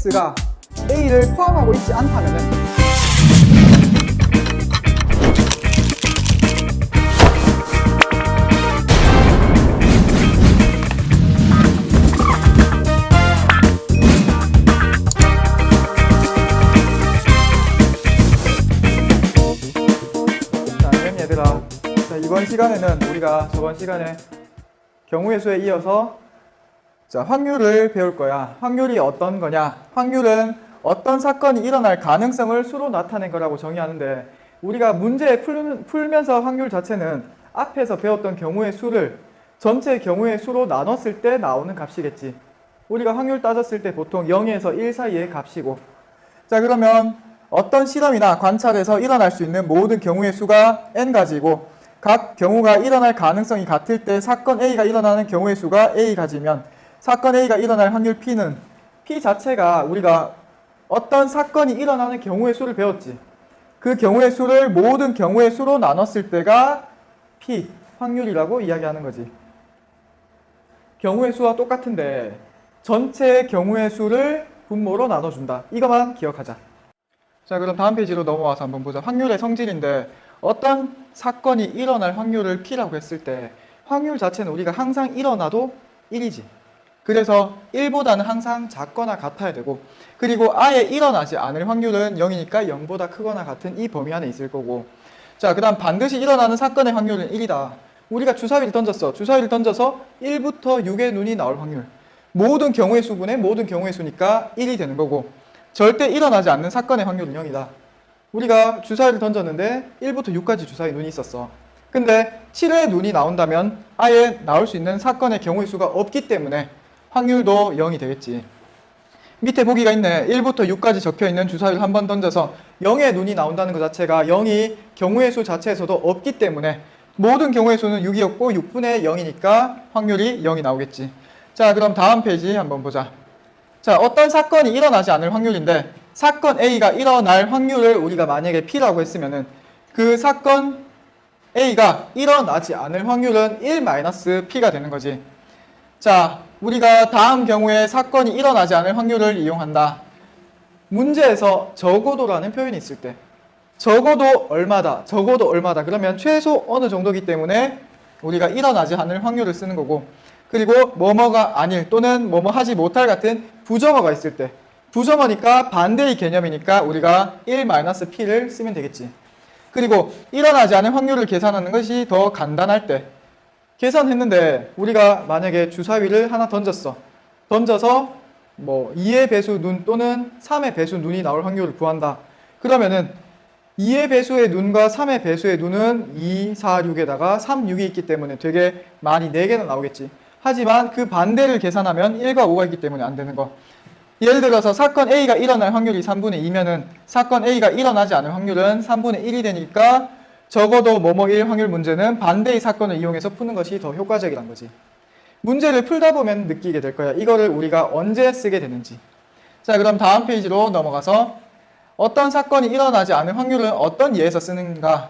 x가 a를 포함하고 있지 않다면은 자, 이번 시간에는 우리가 저번 시간에 경우의 수에 이어서 확률을 배울 거야. 확률이 어떤 거냐? 확률은 어떤 사건이 일어날 가능성을 수로 나타낸 거라고 정의하는데, 우리가 문제 풀면서 확률 자체는 앞에서 배웠던 경우의 수를 전체 경우의 수로 나눴을 때 나오는 값이겠지. 우리가 확률 따졌을 때 보통 0에서 1 사이의 값이고, 자, 그러면 어떤 실험이나 관찰에서 일어날 수 있는 모든 경우의 수가 n가지고, 각 경우가 일어날 가능성이 같을 때 사건 A가 일어나는 경우의 수가 A가지면 사건 A가 일어날 확률 P는 P 자체가 우리가 어떤 사건이 일어나는 경우의 수를 배웠지. 그 경우의 수를 모든 경우의 수로 나눴을 때가 P, 확률이라고 이야기하는 거지. 경우의 수와 똑같은데 전체 경우의 수를 분모로 나눠준다. 이것만 기억하자. 자, 그럼 다음 페이지로 넘어와서 한번 보자. 확률의 성질인데, 어떤 사건이 일어날 확률을 P라고 했을 때 확률 자체는 우리가 항상 일어나도 1이지. 그래서 1보다는 항상 작거나 같아야 되고, 그리고 아예 일어나지 않을 확률은 0이니까 0보다 크거나 같은 이 범위 안에 있을 거고, 자, 그 다음 반드시 일어나는 사건의 확률은 1이다. 우리가 주사위를 던졌어. 주사위를 던져서 1부터 6의 눈이 나올 확률. 모든 경우의 수분의 모든 경우의 수니까 1이 되는 거고, 절대 일어나지 않는 사건의 확률은 0이다. 우리가 주사위를 던졌는데 1부터 6까지 주사위 눈이 있었어. 근데 7의 눈이 나온다면 아예 나올 수 있는 사건의 경우의 수가 없기 때문에 확률도 0이 되겠지. 밑에 보기가 있네. 1부터 6까지 적혀있는 주사위를 한 번 던져서 0의 눈이 나온다는 것 자체가 0이 경우의 수 자체에서도 없기 때문에 모든 경우의 수는 6이었고 6분의 0이니까 확률이 0이 나오겠지. 자, 그럼 다음 페이지 한번 보자. 자, 어떤 사건이 일어나지 않을 확률인데, 사건 A가 일어날 확률을 우리가 만약에 P라고 했으면은 그 사건 A가 일어나지 않을 확률은 1-P가 되는 거지. 자, 우리가 다음 경우에 사건이 일어나지 않을 확률을 이용한다. 문제에서 적어도라는 표현이 있을 때 적어도 얼마다, 적어도 얼마다 그러면 최소 어느 정도기 때문에 우리가 일어나지 않을 확률을 쓰는 거고, 그리고 뭐뭐가 아닐 또는 뭐뭐 하지 못할 같은 부정어가 있을 때, 부정어니까 반대의 개념이니까 우리가 1-P를 쓰면 되겠지. 그리고 일어나지 않을 확률을 계산하는 것이 더 간단할 때, 계산했는데 우리가 만약에 주사위를 하나 던졌어. 던져서 뭐 2의 배수 눈 또는 3의 배수 눈이 나올 확률을 구한다. 그러면은 2의 배수의 눈과 3의 배수의 눈은 2, 4, 6에다가 3, 6이 있기 때문에 되게 많이 4개나 나오겠지. 하지만 그 반대를 계산하면 1과 5가 있기 때문에 안 되는 거. 예를 들어서 사건 A가 일어날 확률이 3분의 2면은 사건 A가 일어나지 않을 확률은 3분의 1이 되니까 적어도 뭐뭐일 확률 문제는 반대의 사건을 이용해서 푸는 것이 더 효과적이란 거지. 문제를 풀다 보면 느끼게 될 거야. 이거를 우리가 언제 쓰게 되는지. 자, 그럼 다음 페이지로 넘어가서 어떤 사건이 일어나지 않을 확률은 어떤 예에서 쓰는가.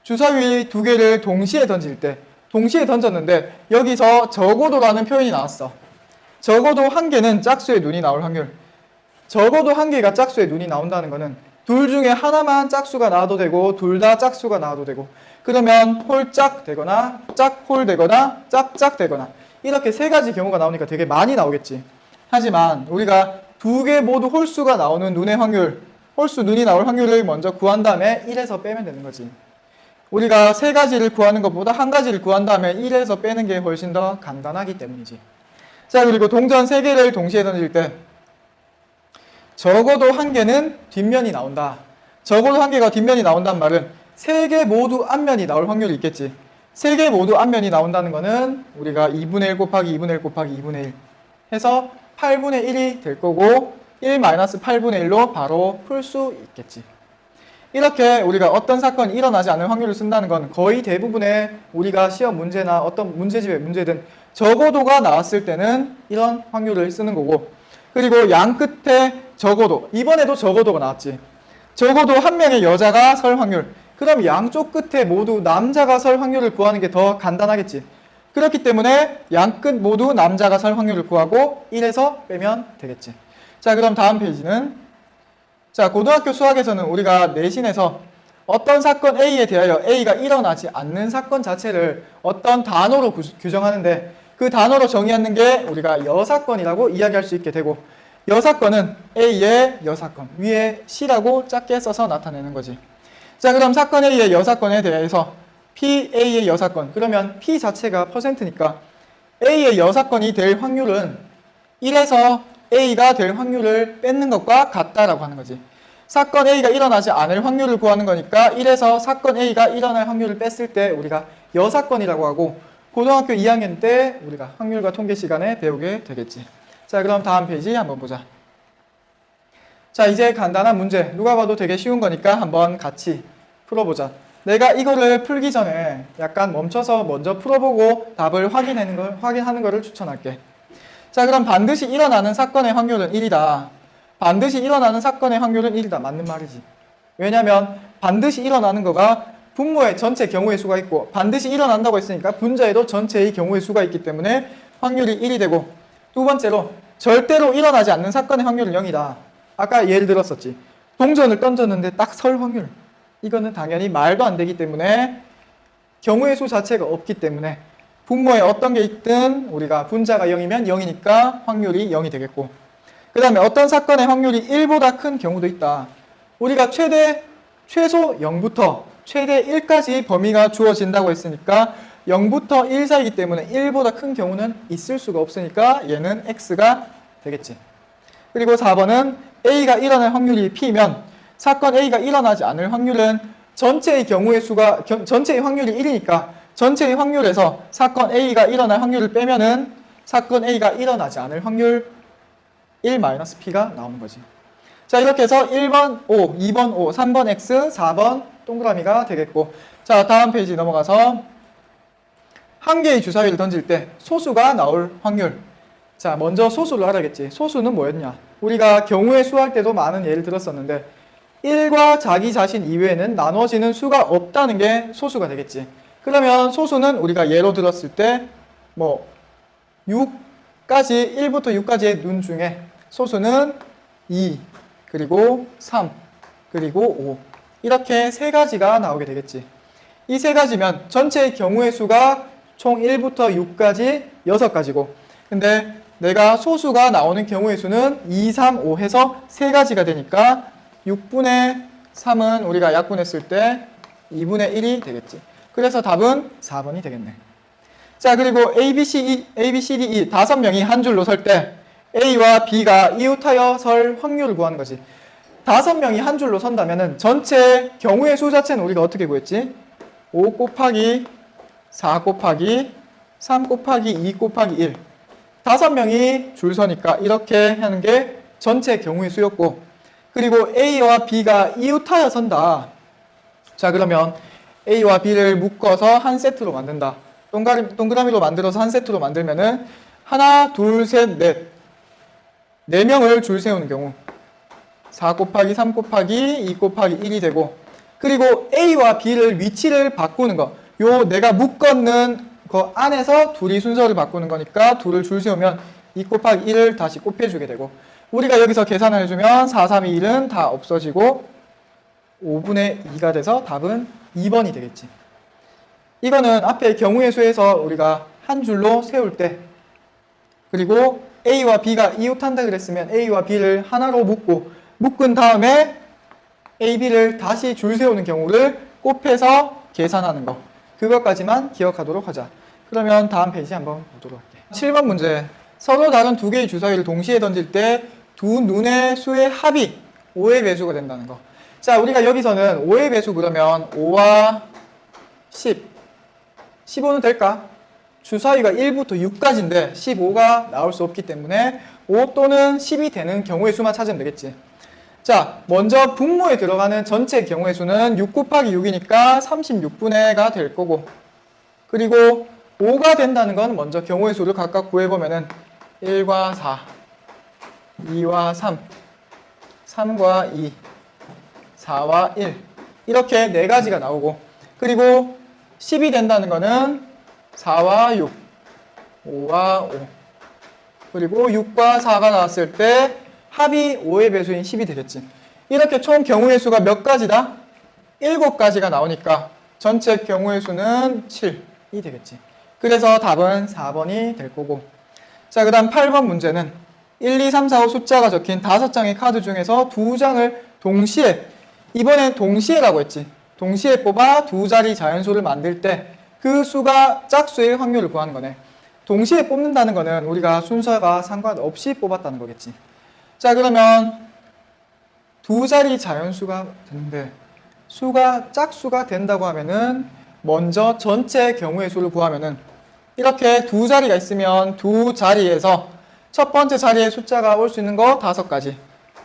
주사위 2개를 동시에 던질 때, 동시에 던졌는데 여기서 적어도라는 표현이 나왔어. 적어도 1개는 짝수의 눈이 나올 확률. 적어도 1개가 짝수의 눈이 나온다는 거는 둘 중에 하나만 짝수가 나와도 되고 둘 다 짝수가 나와도 되고, 그러면 홀짝 되거나 짝홀 되거나 짝짝 되거나 이렇게 3가지 경우가 나오니까 되게 많이 나오겠지. 하지만 우리가 2개 모두 홀수가 나오는 눈의 확률, 홀수 눈이 나올 확률을 먼저 구한 다음에 1에서 빼면 되는 거지. 우리가 3가지를 구하는 것보다 1가지를 구한 다음에 1에서 빼는 게 훨씬 더 간단하기 때문이지. 자, 그리고 동전 3개를 동시에 던질 때 적어도 1개는 뒷면이 나온다. 적어도 1개가 뒷면이 나온다는 말은 3개 모두 앞면이 나올 확률이 있겠지. 3개 모두 앞면이 나온다는 거는 우리가 2분의 1 곱하기 2분의 1 곱하기 2분의 1 해서 8분의 1이 될 거고, 1-8분의 1로 바로 풀 수 있겠지. 이렇게 우리가 어떤 사건이 일어나지 않을 확률을 쓴다는 건 거의 대부분의 우리가 시험 문제나 어떤 문제집의 문제든 적어도가 나왔을 때는 이런 확률을 쓰는 거고, 그리고 양 끝에 적어도, 이번에도 적어도가 나왔지. 적어도 1명의 여자가 설 확률. 그럼 양쪽 끝에 모두 남자가 설 확률을 구하는 게 더 간단하겠지. 그렇기 때문에 양 끝 모두 남자가 설 확률을 구하고 1에서 빼면 되겠지. 자, 그럼 다음 페이지는, 자, 고등학교 수학에서는 우리가 내신에서 어떤 사건 A에 대하여 A가 일어나지 않는 사건 자체를 어떤 단어로 규정하는데, 그 단어로 정의하는 게 우리가 여사건이라고 이야기할 수 있게 되고, 여사건은 A의 여사건, 위에 C라고 작게 써서 나타내는 거지. 자, 그럼 사건 A의 여사건에 대해서 PA의 여사건, 그러면 P 자체가 %니까 A의 여사건이 될 확률은 1에서 A가 될 확률을 뺏는 것과 같다라고 하는 거지. 사건 A가 일어나지 않을 확률을 구하는 거니까 1에서 사건 A가 일어날 확률을 뺐을 때 우리가 여사건이라고 하고, 고등학교 2학년 때 우리가 확률과 통계 시간에 배우게 되겠지. 자, 그럼 다음 페이지 한번 보자. 자, 이제 간단한 문제, 누가 봐도 되게 쉬운 거니까 한번 같이 풀어보자. 내가 이거를 풀기 전에 약간 멈춰서 먼저 풀어보고 답을 확인하는 거를 추천할게. 자, 그럼 반드시 일어나는 사건의 확률은 1이다. 반드시 일어나는 사건의 확률은 1이다. 맞는 말이지. 왜냐면 반드시 일어나는 거가 분모의 전체 경우의 수가 있고, 반드시 일어난다고 했으니까 분자에도 전체의 경우의 수가 있기 때문에 확률이 1이 되고, 두 번째로 절대로 일어나지 않는 사건의 확률은 0이다. 아까 예를 들었었지. 동전을 던졌는데 딱 설 확률. 이거는 당연히 말도 안 되기 때문에 경우의 수 자체가 없기 때문에 분모에 어떤 게 있든 우리가 분자가 0이면 0이니까 확률이 0이 되겠고, 그 다음에 어떤 사건의 확률이 1보다 큰 경우도 있다. 우리가 최소 0부터 최대 1까지 범위가 주어진다고 했으니까 0부터 1 사이이기 때문에 1보다 큰 경우는 있을 수가 없으니까 얘는 X가 되겠지. 그리고 4번은 A가 일어날 확률이 P면 사건 A가 일어나지 않을 확률은 전체의 확률이 1이니까 전체의 확률에서 사건 A가 일어날 확률을 빼면은 사건 A가 일어나지 않을 확률 1-P가 나오는 거지. 자, 이렇게 해서 1번 O, 2번 O, 3번 X, 4번 동그라미가 되겠고, 자, 다음 페이지 넘어가서 한 개의 주사위를 던질 때 소수가 나올 확률. 자, 먼저 소수를 알아야겠지. 소수는 뭐였냐? 우리가 경우의 수 할 때도 많은 예를 들었었는데 1과 자기 자신 이외에는 나눠지는 수가 없다는 게 소수가 되겠지. 그러면 소수는 우리가 예로 들었을 때 뭐 6까지 1부터 6까지의 눈 중에 소수는 2, 그리고 3, 그리고 5 이렇게 세 가지가 나오게 되겠지. 이 세 가지면 전체의 경우의 수가 총 1부터 6까지 6가지고, 근데 내가 소수가 나오는 경우의 수는 2, 3, 5 해서 세 가지가 되니까 6분의 3은 우리가 약분했을 때 2분의 1이 되겠지. 그래서 답은 4번이 되겠네. 자, 그리고 A, B, C, D, E 5명이 한 줄로 설 때 A와 B가 이웃하여 설 확률을 구하는 거지. 5명이 한 줄로 선다면은 전체 경우의 수 자체는 우리가 어떻게 구했지? 5 곱하기 4 곱하기 3 곱하기 2 곱하기 1. 5명이 줄 서니까 이렇게 하는 게 전체 경우의 수였고, 그리고 A와 B가 이웃하여 선다. 자, 그러면 A와 B를 묶어서 한 세트로 만든다. 동그라미로 만들어서 한 세트로 만들면은 하나, 둘, 셋, 넷. 4명을 줄 세우는 경우 4 곱하기 3 곱하기 2 곱하기 1이 되고, 그리고 A와 B를 위치를 바꾸는 거. 요 내가 묶었는 그 안에서 둘이 순서를 바꾸는 거니까 둘을 줄 세우면 2 곱하기 1을 다시 곱해주게 되고, 우리가 여기서 계산을 해주면 4, 3, 2, 1은 다 없어지고 5분의 2가 돼서 답은 2번이 되겠지. 이거는 앞에 경우의 수에서 우리가 한 줄로 세울 때, 그리고 A와 B가 이웃한다 그랬으면 A와 B를 하나로 묶은 다음에 A, B를 다시 줄 세우는 경우를 곱해서 계산하는 거. 그것까지만 기억하도록 하자. 그러면 다음 페이지 한번 보도록 할게. 7번 문제. 서로 다른 두 개의 주사위를 동시에 던질 때 두 눈의 수의 합이 5의 배수가 된다는 거. 자, 우리가 여기서는 5의 배수 그러면 5와 10. 15는 될까? 주사위가 1부터 6까지인데 15가 나올 수 없기 때문에 5 또는 10이 되는 경우의 수만 찾으면 되겠지. 자, 먼저 분모에 들어가는 전체 경우의 수는 6 곱하기 6이니까 36분의 가 될 거고, 그리고 5가 된다는 건 먼저 경우의 수를 각각 구해보면은 1과 4, 2와 3, 3과 2, 4와 1 이렇게 4가지가 나오고, 그리고 10이 된다는 거는 4와 6, 5와 5, 그리고 6과 4가 나왔을 때 합이 5의 배수인 10이 되겠지. 이렇게 총 경우의 수가 몇 가지다? 7가지가 나오니까 전체 경우의 수는 7이 되겠지. 그래서 답은 4번이 될 거고. 자, 그 다음 8번 문제는 1, 2, 3, 4, 5 숫자가 적힌 5장의 카드 중에서 2장을 동시에, 이번엔 동시에라고 했지. 동시에 뽑아 2자리 자연수를 만들 때 그 수가 짝수일 확률을 구하는 거네. 동시에 뽑는다는 거는 우리가 순서가 상관없이 뽑았다는 거겠지. 자, 그러면 2자리 자연수가 되는데 수가 짝수가 된다고 하면은 먼저 전체 경우의 수를 구하면은 이렇게 2자리가 있으면 2자리에서 첫 번째 자리에 숫자가 올 수 있는 거 5가지,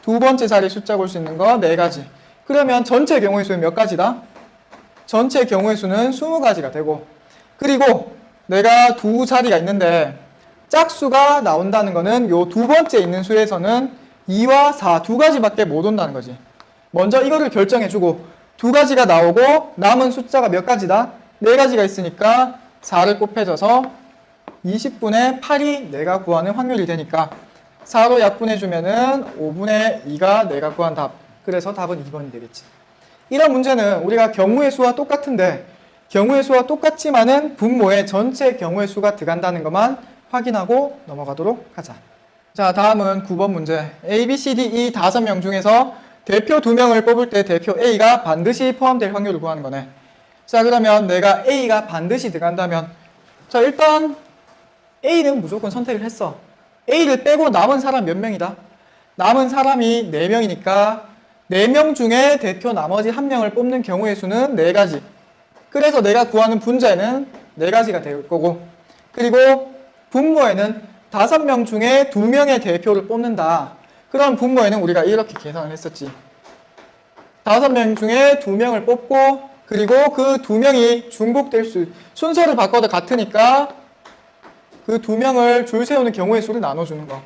두 번째 자리에 숫자가 올 수 있는 거 4가지. 그러면 전체 경우의 수는 몇 가지다? 전체 경우의 수는 20가지가 되고, 그리고 내가 2자리가 있는데 짝수가 나온다는 거는 요 두 번째 있는 수에서는 2와 4 2가지밖에 못 온다는 거지. 먼저 이거를 결정해주고 2가지가 나오고 남은 숫자가 몇 가지다? 4가지가 있으니까 4를 곱해줘서 20분의 8이 내가 구하는 확률이 되니까 4로 약분해주면은 5분의 2가 내가 구한 답. 그래서 답은 2번이 되겠지. 이런 문제는 우리가 경우의 수와 똑같은데 경우의 수와 똑같지만은 분모에 전체 경우의 수가 들어간다는 것만 확인하고 넘어가도록 하자. 자, 다음은 9번 문제. A, B, C, D, E 5명 중에서 대표 2명을 뽑을 때 대표 A가 반드시 포함될 확률을 구하는 거네. 자, 그러면 내가 A가 반드시 들어간다면, 자, 일단 A는 무조건 선택을 했어. A를 빼고 남은 사람 몇 명이다? 남은 사람이 4명이니까 4명 중에 대표 나머지 1명을 뽑는 경우의 수는 4가지. 그래서 내가 구하는 분자에는 4가지가 될 거고, 그리고 분모에는 5명 중에 2명의 대표를 뽑는다. 그럼 분모에는 우리가 이렇게 계산을 했었지. 5명 중에 2명을 뽑고, 그리고 그 2명이 중복될 수, 순서를 바꿔도 같으니까 그 2명을 줄 세우는 경우의 수를 나눠주는 거.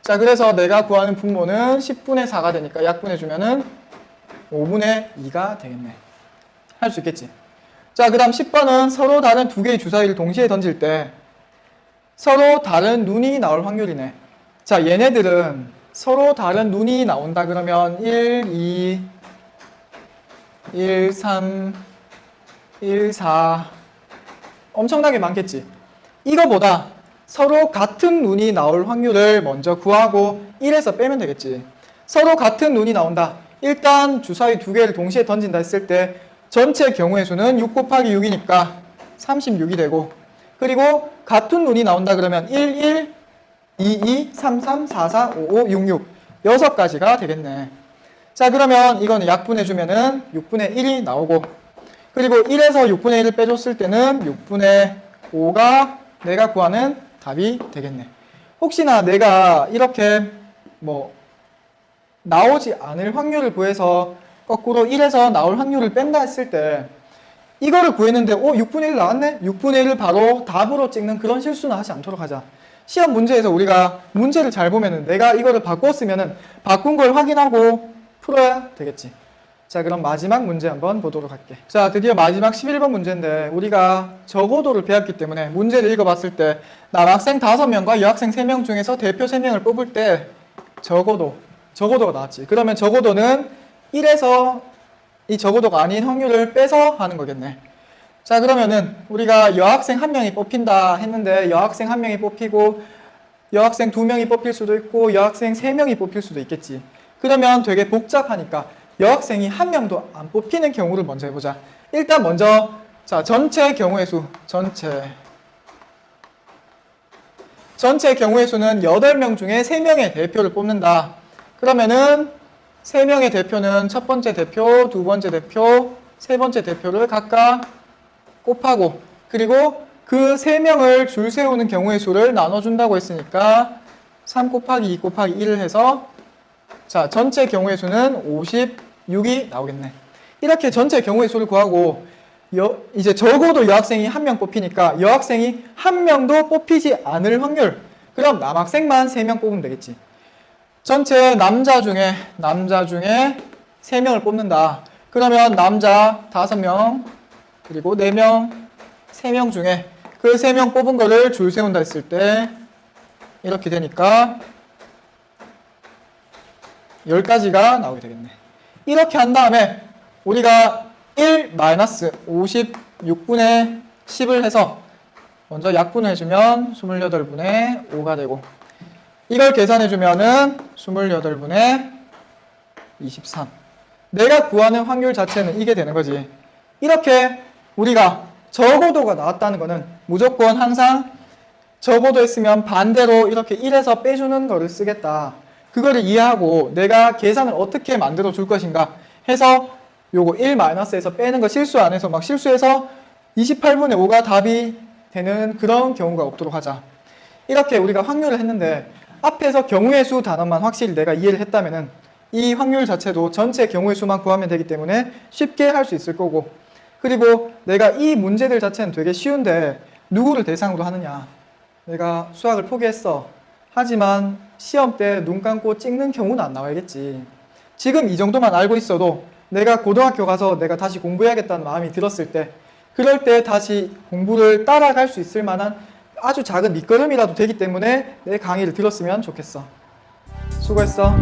자, 그래서 내가 구하는 분모는 10분의 4가 되니까 약분해주면은 5분의 2가 되겠네. 할 수 있겠지. 자, 그 다음 10번은 서로 다른 2개의 주사위를 동시에 던질 때 서로 다른 눈이 나올 확률이네. 자, 얘네들은 서로 다른 눈이 나온다 그러면 1, 2, 1, 3, 1, 4 엄청나게 많겠지. 이거보다 서로 같은 눈이 나올 확률을 먼저 구하고 1에서 빼면 되겠지. 서로 같은 눈이 나온다. 일단 주사위 2개를 동시에 던진다 했을 때 전체 경우의 수는 6 곱하기 6이니까 36이 되고, 그리고 같은 눈이 나온다 그러면 1, 1, 2, 2, 3, 3, 4, 4, 5, 5, 6, 6 6가지가 되겠네. 자, 그러면 이거는 약분해주면은 6분의 1이 나오고, 그리고 1에서 6분의 1을 빼줬을 때는 6분의 5가 내가 구하는 답이 되겠네. 혹시나 내가 이렇게 뭐 나오지 않을 확률을 구해서 거꾸로 1에서 나올 확률을 뺀다 했을 때 이거를 구했는데 6분의 1 나왔네? 6분의 1을 바로 답으로 찍는 그런 실수는 하지 않도록 하자. 시험 문제에서 우리가 문제를 잘 보면은 내가 이거를 바꿨으면은 바꾼 걸 확인하고 풀어야 되겠지. 자, 그럼 마지막 문제 한번 보도록 할게. 자, 드디어 마지막 11번 문제인데 우리가 적어도를 배웠기 때문에 문제를 읽어봤을 때 남학생 5명과 여학생 3명 중에서 대표 3명을 뽑을 때 적어도가 나왔지. 그러면 적어도는 1에서 이 적어도가 아닌 확률을 빼서 하는 거겠네. 자, 그러면은 우리가 여학생 1명이 뽑힌다 했는데 여학생 1명이 뽑히고 여학생 2명이 뽑힐 수도 있고 여학생 3명이 뽑힐 수도 있겠지. 그러면 되게 복잡하니까 여학생이 1명도 안 뽑히는 경우를 먼저 해보자. 일단 먼저 자, 전체 경우의 수, 전체 경우의 수는 8명 중에 3명의 대표를 뽑는다. 그러면은 3명의 대표는 첫 번째 대표, 두 번째 대표, 세 번째 대표를 각각 곱하고, 그리고 그 3명을 줄 세우는 경우의 수를 나눠준다고 했으니까 3 곱하기 2 곱하기 1을 해서 자, 전체 경우의 수는 56이 나오겠네. 이렇게 전체 경우의 수를 구하고 이제 적어도 여학생이 1명 뽑히니까 여학생이 1명도 뽑히지 않을 확률, 그럼 남학생만 3명 뽑으면 되겠지. 전체 남자 중에 3명을 뽑는다. 그러면 남자 5명, 그리고 4명, 3명 중에 그 3명 뽑은 거를 줄 세운다 했을 때 이렇게 되니까 10가지가 나오게 되겠네. 이렇게 한 다음에 우리가 1-56분의 10을 해서 먼저 약분을 해주면 28분의 5가 되고, 이걸 계산해주면은 28분의 23. 내가 구하는 확률 자체는 이게 되는 거지. 이렇게 우리가 적어도가 나왔다는 거는 무조건 항상 적어도 했으면 반대로 이렇게 1에서 빼주는 거를 쓰겠다. 그거를 이해하고 내가 계산을 어떻게 만들어 줄 것인가 해서 요거 1-에서 빼는 거 실수 안 해서 막 실수해서 28분의 5가 답이 되는 그런 경우가 없도록 하자. 이렇게 우리가 확률을 했는데 앞에서 경우의 수 단어만 확실히 내가 이해를 했다면은 이 확률 자체도 전체 경우의 수만 구하면 되기 때문에 쉽게 할 수 있을 거고, 그리고 내가 이 문제들 자체는 되게 쉬운데 누구를 대상으로 하느냐. 내가 수학을 포기했어. 하지만 시험 때 눈 감고 찍는 경우는 안 나와야겠지. 지금 이 정도만 알고 있어도 내가 고등학교 가서 내가 다시 공부해야겠다는 마음이 들었을 때, 그럴 때 다시 공부를 따라갈 수 있을 만한 아주 작은 밑거름이라도 되기 때문에 내 강의를 들었으면 좋겠어. 수고했어.